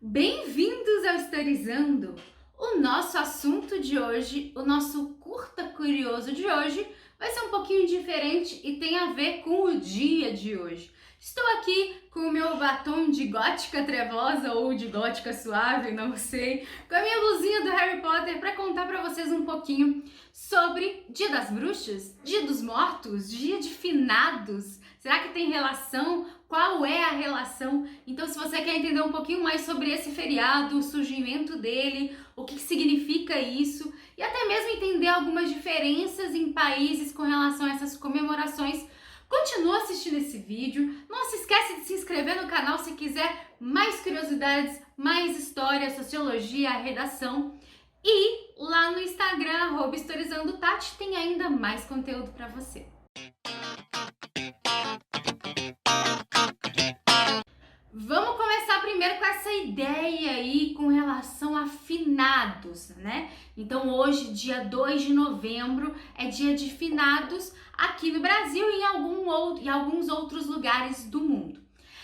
Bem-vindos ao Historizando! O nosso assunto de hoje, o nosso curta curioso de hoje, vai ser um pouquinho diferente e tem a ver com o dia de hoje. Estou aqui com o meu batom de gótica trevosa ou de gótica suave, não sei, com a minha blusinha do Harry Potter para contar para vocês um pouquinho sobre Dia das Bruxas, Dia dos Mortos, Dia de Finados. Será que tem relação? Qual é a relação? Então, se você quer entender um pouquinho mais sobre esse feriado, o surgimento dele, o que significa isso, e até mesmo entender algumas diferenças em países com relação a essas comemorações, continua assistindo esse vídeo. Não se esquece de se inscrever no canal se quiser mais curiosidades, mais história, sociologia, redação. E lá no Instagram, @historizandotati, tem ainda mais conteúdo para você. Vamos começar primeiro com essa ideia aí com relação a finados, né? Então hoje, dia 2 de novembro, é dia de finados aqui no Brasil e em alguns outros lugares do mundo.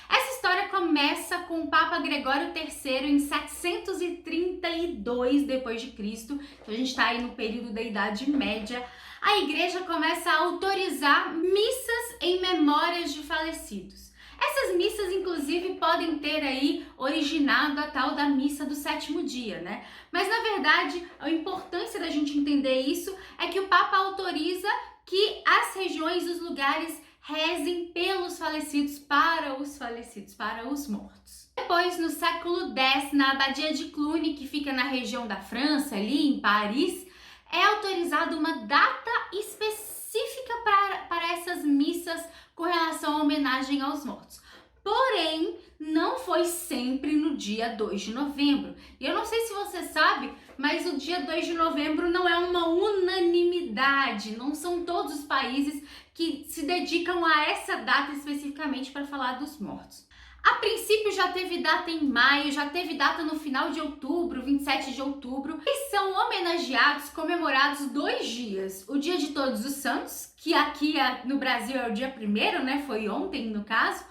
Essa história começa com o Papa Gregório III em 732 d.C., então a gente está aí no período da Idade Média. A igreja começa a autorizar missas em memórias de falecidos. Essas missas, inclusive, podem ter aí originado a tal da missa do sétimo dia, né? Mas, na verdade, a importância da gente entender isso é que o Papa autoriza que as regiões, os lugares, rezem pelos falecidos, para os mortos. Depois, no século X, na abadia de Cluny, que fica na região da França, ali em Paris, é autorizada uma data específica para essas missas com relação à homenagem aos mortos. Porém, não foi sempre no dia 2 de novembro. E eu não sei se você sabe, mas o dia 2 de novembro não é uma unanimidade. Não são todos os países que se dedicam a essa data especificamente para falar dos mortos. A princípio já teve data em maio, já teve data no final de outubro, 27 de outubro, e são homenageados, comemorados 2 dias. O Dia de Todos os Santos, que aqui no Brasil é o dia 1º, né? Foi ontem no caso,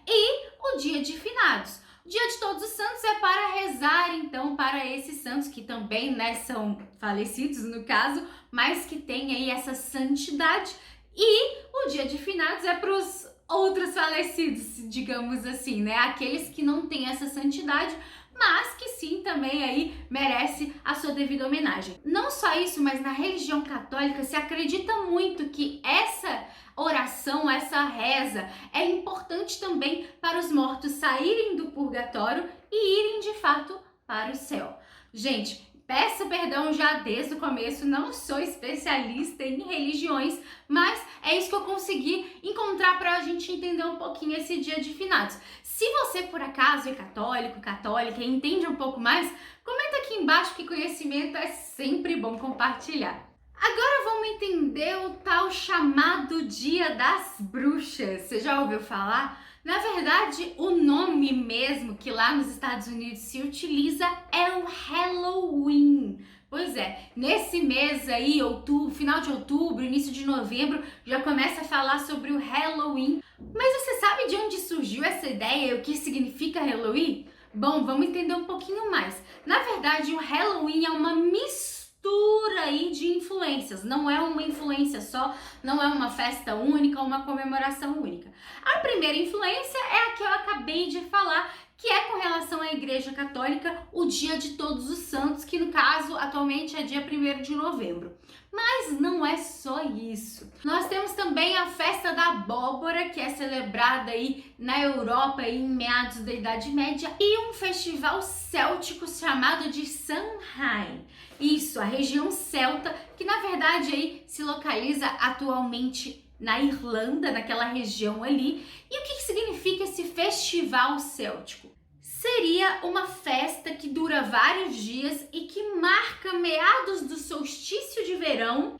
e o Dia de Finados. O Dia de Todos os Santos é para rezar, então, para esses santos que também, né, são falecidos no caso, mas que têm aí essa santidade. E o Dia de Finados é para os outros falecidos, digamos assim, né? Aqueles que não têm essa santidade, mas que sim, também aí merece a sua devida homenagem. Não só isso, mas na religião católica se acredita muito que essa oração, essa reza é importante também para os mortos saírem do purgatório e irem de fato para o céu. Gente, peço perdão já desde o começo, não sou especialista em religiões, mas é isso que eu consegui encontrar para a gente entender um pouquinho esse Dia de Finados. Se você por acaso é católico, católica e entende um pouco mais, comenta aqui embaixo que conhecimento é sempre bom compartilhar. Agora vamos entender o tal chamado Dia das Bruxas. Você já ouviu falar? Na verdade, o nome mesmo que lá nos Estados Unidos se utiliza é o Halloween. Pois é, nesse mês aí, outubro, final de outubro, início de novembro, já começa a falar sobre o Halloween. Mas você sabe de onde surgiu essa ideia e o que significa Halloween? Bom, vamos entender um pouquinho mais. Na verdade, o Halloween é uma mistura aí de influências, não é uma influência só, não é uma festa única, uma comemoração única. A primeira influência é a que eu acabei de falar, que é com relação à Igreja Católica, o Dia de Todos os Santos, que no caso atualmente é dia 1º de novembro. Mas não é só isso. Nós temos também a festa da abóbora, que é celebrada aí na Europa aí em meados da Idade Média, e um festival céltico chamado de Samhain. Isso, a região celta, que na verdade aí se localiza atualmente na Irlanda, naquela região ali. E o que significa esse festival céltico? Seria uma festa que dura vários dias e que marca meados do solstício de verão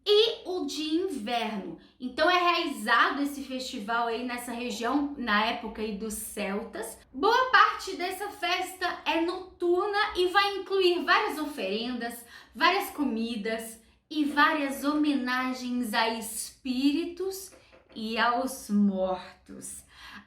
e o de inverno. Então é realizado esse festival aí nessa região na época aí dos celtas. Boa parte dessa festa é noturna e vai incluir várias oferendas, várias comidas e várias homenagens a espíritos e aos mortos.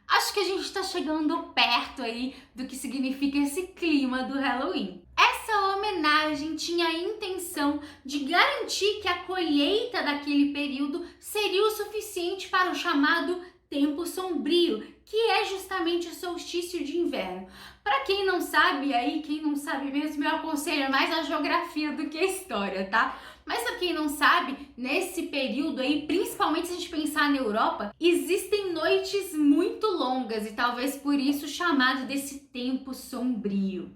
Acho que a gente tá chegando perto aí do que significa esse clima do Halloween. Essa homenagem tinha a intenção de garantir que a colheita daquele período seria o suficiente para o chamado tempo sombrio, que é justamente o solstício de inverno. Para quem não sabe, aí quem não sabe mesmo, eu aconselho mais a geografia do que a história, tá? Mas pra quem não sabe, nesse período aí, principalmente se a gente pensar na Europa, existem noites muito longas e talvez por isso chamado desse tempo sombrio.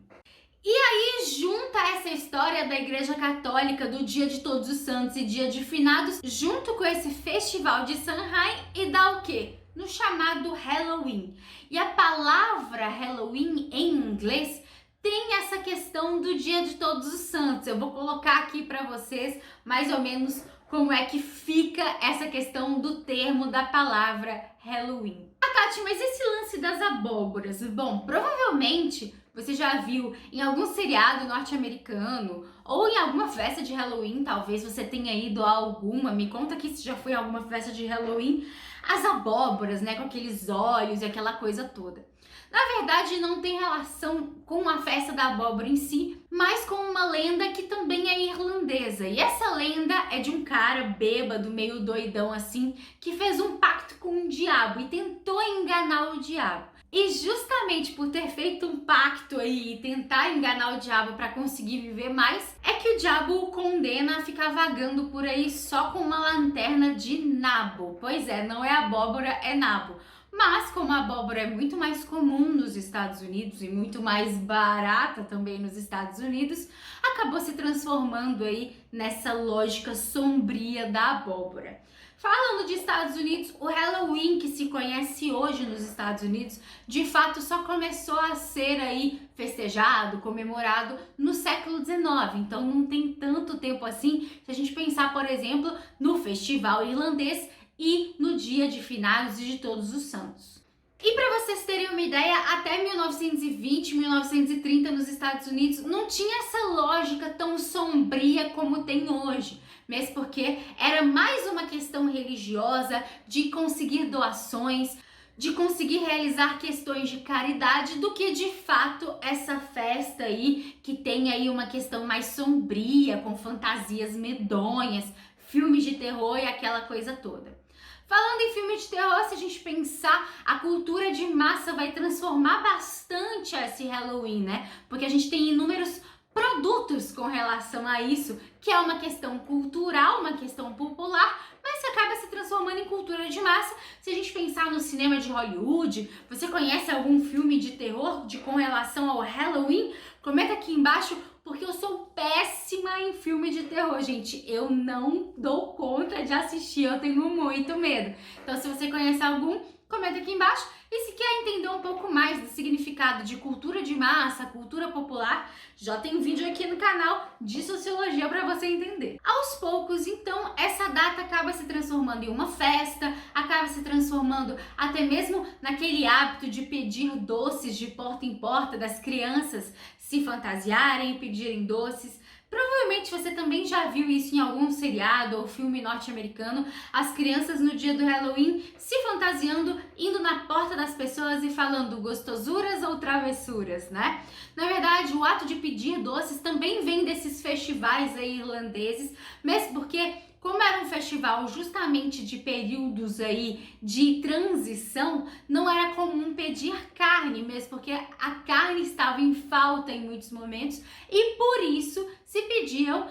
E aí junta essa história da Igreja Católica do Dia de Todos os Santos e Dia de Finados, junto com esse festival de Samhain e dá o quê? No chamado Halloween. E a palavra Halloween em inglês tem essa questão do Dia de Todos os Santos. Eu vou colocar aqui para vocês mais ou menos como é que fica essa questão do termo da palavra Halloween. Ah, Tati, mas esse lance das abóboras? Bom, provavelmente você já viu em algum seriado norte-americano ou em alguma festa de Halloween, talvez você tenha ido a alguma, me conta aqui se já foi a alguma festa de Halloween, as abóboras, né, com aqueles olhos e aquela coisa toda. Na verdade, não tem relação com a festa da abóbora em si, mas com uma lenda que também é irlandesa. E essa lenda é de um cara bêbado, meio doidão assim, que fez um pacto com o diabo e tentou enganar o diabo. E justamente por ter feito um pacto aí e tentar enganar o diabo para conseguir viver mais, é que o diabo o condena a ficar vagando por aí só com uma lanterna de nabo. Pois é, não é abóbora, é nabo. Mas como a abóbora é muito mais comum nos Estados Unidos e muito mais barata também nos Estados Unidos, acabou se transformando aí nessa lógica sombria da abóbora. Falando de Estados Unidos, o Halloween que se conhece hoje nos Estados Unidos, de fato só começou a ser aí festejado, comemorado no século XIX. Então não tem tanto tempo assim se a gente pensar, por exemplo, no Festival Irlandês e no Dia de Finados e de Todos os Santos. E para vocês terem uma ideia, até 1920, 1930 nos Estados Unidos não tinha essa lógica tão sombria como tem hoje. Mesmo porque era mais uma questão religiosa, de conseguir doações, de conseguir realizar questões de caridade, do que de fato essa festa aí, que tem aí uma questão mais sombria, com fantasias medonhas, filmes de terror e aquela coisa toda. Falando em filme de terror, se a gente pensar, a cultura de massa vai transformar bastante esse Halloween, né? Porque a gente tem inúmeros produtos com relação a isso, que é uma questão cultural, uma questão popular, mas que acaba se transformando em cultura de massa. Se a gente pensar no cinema de Hollywood, você conhece algum filme de terror com relação ao Halloween? Comenta aqui embaixo, porque eu sou péssima em filme de terror, gente. Eu não dou conta de assistir, eu tenho muito medo. Então, se você conhece algum, comenta aqui embaixo. E se quer entender um pouco mais do significado de cultura de massa, cultura popular, já tem um vídeo aqui no canal de sociologia para você entender. Aos poucos, então, essa data acaba se transformando em uma festa, acaba se transformando até mesmo naquele hábito de pedir doces de porta em porta, das crianças se fantasiarem e pedirem doces. Provavelmente você também já viu isso em algum seriado ou filme norte-americano, as crianças no dia do Halloween se fantasiando, indo na porta das pessoas e falando gostosuras ou travessuras, né? Na verdade, o ato de pedir doces também vem desses festivais aí irlandeses, mesmo porque como era um festival justamente de períodos aí de transição, não era comum pedir carne mesmo, porque a carne estava em falta em muitos momentos e por isso se pediam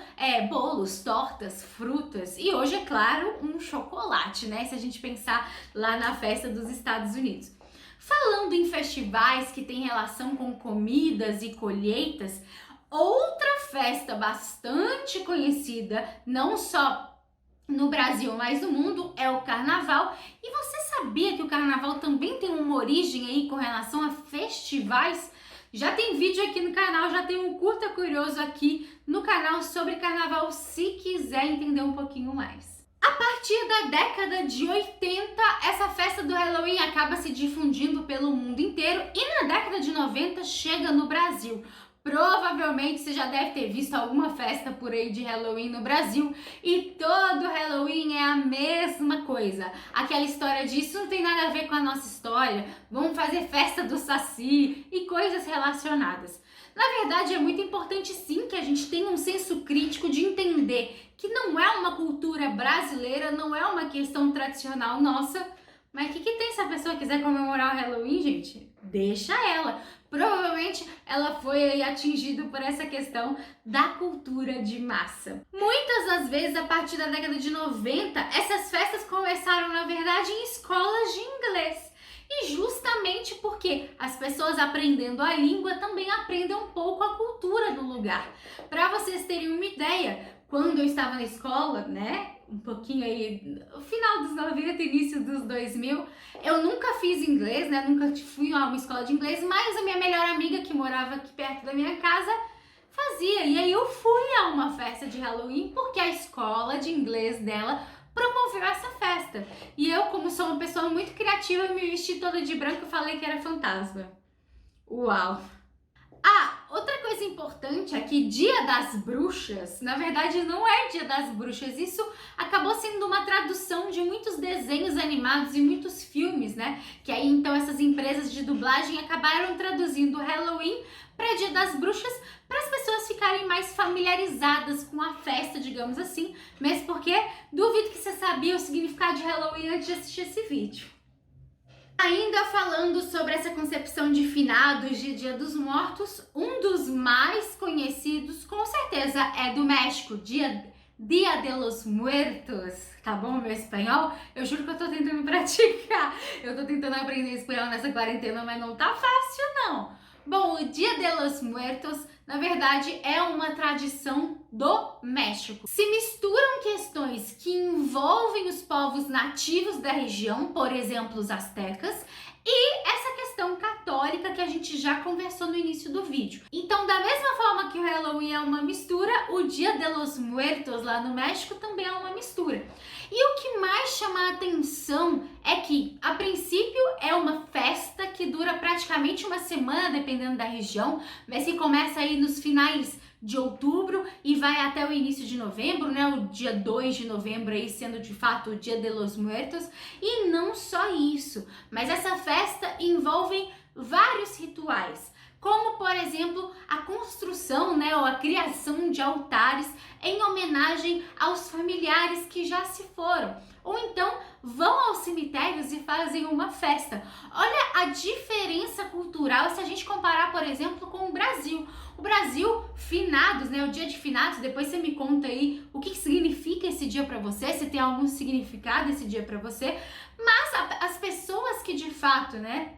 bolos, tortas, frutas e hoje, é claro, um chocolate, né? Se a gente pensar lá na festa dos Estados Unidos. Falando em festivais que têm relação com comidas e colheitas, outra festa bastante conhecida, não só no Brasil, mas no mundo, é o Carnaval. E você sabia que o Carnaval também tem uma origem aí com relação a festivais? Já tem vídeo aqui no canal, já tem um curta curioso aqui no canal sobre Carnaval, se quiser entender um pouquinho mais. A partir da década de 80, essa festa do Halloween acaba se difundindo pelo mundo inteiro e na década de 90 chega no Brasil. Provavelmente você já deve ter visto alguma festa por aí de Halloween no Brasil e todo Halloween é a mesma coisa. Aquela história de isso não tem nada a ver com a nossa história, vamos fazer festa do Saci e coisas relacionadas. Na verdade, é muito importante sim que a gente tenha um senso crítico de entender que não é uma cultura brasileira, não é uma questão tradicional nossa. Mas o que tem se a pessoa quiser comemorar o Halloween, gente? Deixa ela. Provavelmente ela foi atingida por essa questão da cultura de massa. Muitas das vezes, a partir da década de 90, essas festas começaram, na verdade, em escolas de inglês. E justamente porque as pessoas aprendendo a língua também aprendem um pouco a cultura do lugar. Para vocês terem uma ideia, quando eu estava na escola, né, um pouquinho aí, no final dos 90, início dos 2000, eu nunca fiz inglês, né, nunca fui a uma escola de inglês, mas a minha melhor amiga, que morava aqui perto da minha casa, fazia. E aí eu fui a uma festa de Halloween porque a escola de inglês dela promoveu essa festa. E eu, como sou uma pessoa muito criativa, me vesti toda de branco e falei que era fantasma. Uau! Outra coisa importante é que Dia das Bruxas, na verdade não é Dia das Bruxas, isso acabou sendo uma tradução de muitos desenhos animados e muitos filmes, né? Que aí então essas empresas de dublagem acabaram traduzindo Halloween para Dia das Bruxas para as pessoas ficarem mais familiarizadas com a festa, digamos assim, mesmo porque duvido que você sabia o significado de Halloween antes de assistir esse vídeo. Ainda falando sobre essa concepção de finados de Dia dos Mortos, um dos mais conhecidos com certeza é do México, Dia de los Muertos. Tá bom, meu espanhol? Eu juro que eu tô tentando praticar. Eu tô tentando aprender espanhol nessa quarentena, mas não tá fácil não. Bom, o Dia de los Muertos, na verdade, é uma tradição do México. Se misturam questões que envolvem os povos nativos da região, por exemplo, os astecas, e essa questão católica que a gente já conversou no início do vídeo. Então, da mesma forma que o Halloween é uma mistura, o Dia de los Muertos lá no México também é uma mistura. E o que mais chama a atenção é que, a princípio, é uma festa que dura praticamente uma semana, dependendo da região, mas que começa aí nos finais de outubro e vai até o início de novembro, né? O dia 2 de novembro aí sendo de fato o Dia de los Muertos. E não só isso, mas essa festa envolve vários rituais, como por exemplo a construção, né, ou a criação de altares em homenagem aos familiares que já se foram. Ou então vão aos cemitérios e fazem uma festa. Olha a diferença cultural se a gente comparar, por exemplo, com o Brasil. O Brasil, finados, né? O dia de finados, depois você me conta aí o que significa esse dia pra você, se tem algum significado esse dia pra você. Mas as pessoas que de fato, né,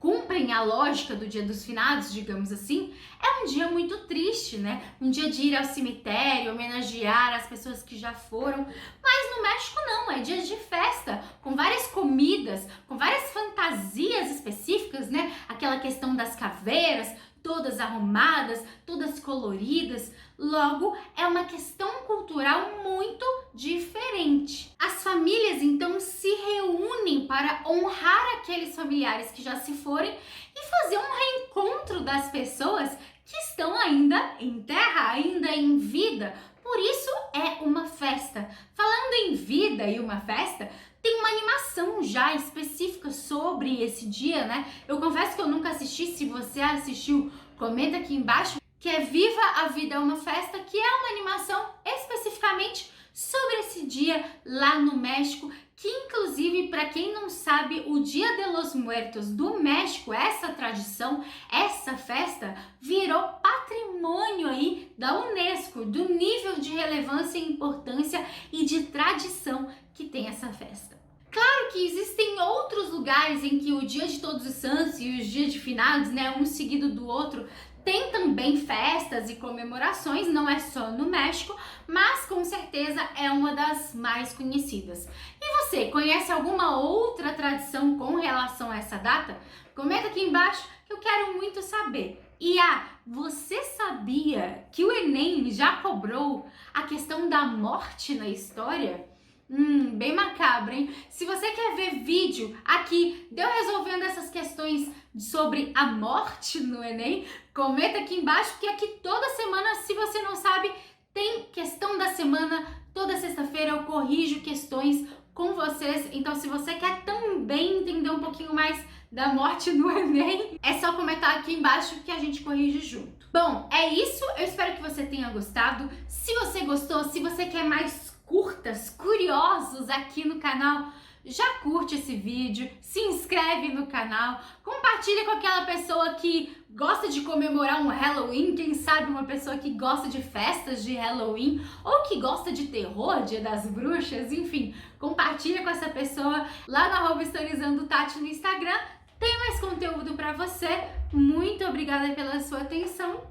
cumprem a lógica do Dia dos Finados, digamos assim, é um dia muito triste, né? Um dia de ir ao cemitério, homenagear as pessoas que já foram. Mas no México não, é dia de festa, com várias comidas, com várias fantasias específicas, né? Aquela questão das caveiras, todas arrumadas, todas coloridas. Logo, é uma questão cultural muito diferente. As famílias, então, se reúnem para honrar aqueles familiares que já se forem e fazer um reencontro das pessoas que estão ainda em terra, ainda em vida. Por isso, é uma festa. Falando em vida e uma festa, tem uma animação já específica sobre esse dia, né? Eu confesso que eu nunca assisti. Se você assistiu, comenta aqui embaixo, que é Viva a Vida é uma Festa, que é uma animação especificamente sobre esse dia lá no México, que inclusive, para quem não sabe, o Dia de los Muertos do México, essa tradição, essa festa, virou patrimônio aí da Unesco, do nível de relevância e importância e de tradição que tem essa festa. Claro que existem outros lugares em que o Dia de Todos os Santos e os Dias de Finados, né, um seguido do outro, tem também festas e comemorações, não é só no México, mas com certeza é uma das mais conhecidas. E você, conhece alguma outra tradição com relação a essa data? Comenta aqui embaixo que eu quero muito saber. E você sabia que o Enem já cobrou a questão da morte na história? Bem macabro, hein? Se você quer ver vídeo aqui de eu resolvendo essas questões sobre a morte no Enem, comenta aqui embaixo, porque aqui toda semana, se você não sabe, tem questão da semana. Toda sexta-feira eu corrijo questões com vocês. Então, se você quer também entender um pouquinho mais da morte no Enem, é só comentar aqui embaixo que a gente corrige junto. Bom, é isso. Eu espero que você tenha gostado. Se você gostou, se você quer mais curtas, curiosos aqui no canal, já curte esse vídeo, se inscreve no canal, compartilha com aquela pessoa que gosta de comemorar um Halloween, quem sabe uma pessoa que gosta de festas de Halloween ou que gosta de terror, Dia das Bruxas, enfim, compartilha com essa pessoa lá no @historizandotati no Instagram. Tem mais conteúdo pra você. Muito obrigada pela sua atenção.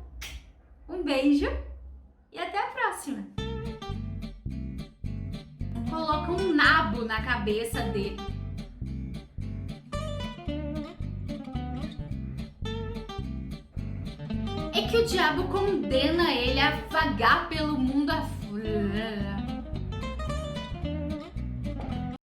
Um beijo e até a próxima. Coloca um nabo na cabeça dele. É que o diabo condena ele a vagar pelo mundo afora.